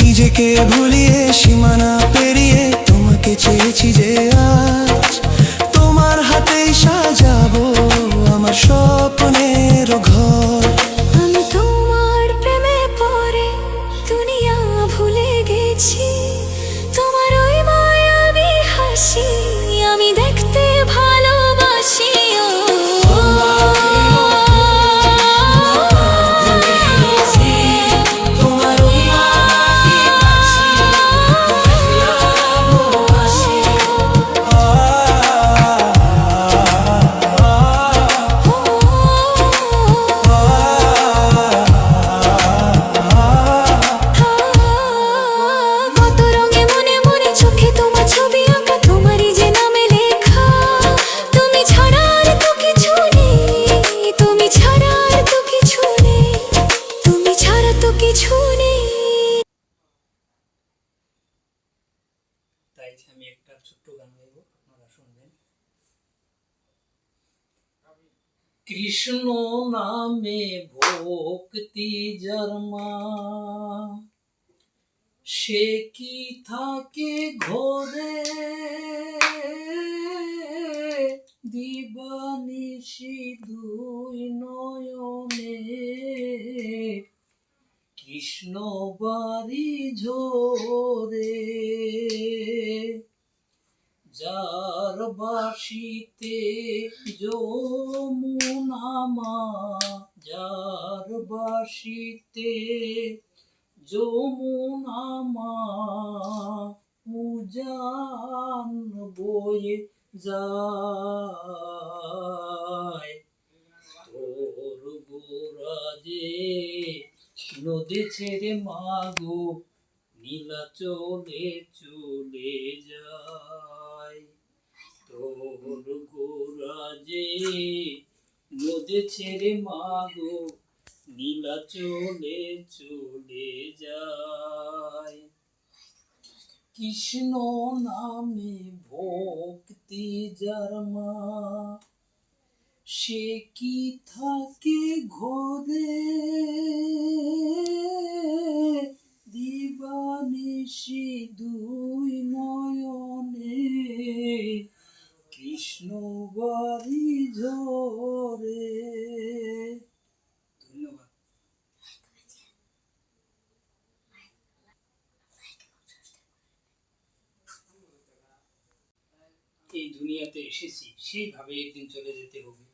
নিজেকে ভুলিয়ে সীমানা পেরিয়ে তোমাকে চেয়েছি যে আজ তোমার হাতেই সাজাবো আমার স্বপ্নের ঘর। আমি তোমার প্রেমে পড়ে দুনিয়া ভুলে গেছি, তোমার ওই মায়াবী হাসি আমি দেখতে ভালোবাসি। তাই আমি একটা ছোট্ট গান গাইব, আপনারা শুনবেন। কৃষ্ণ নামে ভক্তি জন্মা, সে কি থাকে ঘরে, দিবানিশি দুই নয়নে, কৃষ্ণ বাড়ি ঝরে। যার বাসিতে যমুনা মা, যার বাসিতে যমুনা মা, উজান বয়ে যায়। তোর গোরাজে নদী ছেড়ে মাগো নীলাচলে চলে যায়। তোর গোরাজে নদী ছেড়ে মাগো নীলাচলে চলে যায়। কৃষ্ণ নামে ভক্তি জন্মা, সে কি থাকে ঘরে, দিবানিশি দুই নয়নে, কৃষ্ণ বাড়ি ঝরে। ধন্যবাদ। এই দুনিয়াতে এসেছি সেইভাবে একদিন চলে যেতে হবে।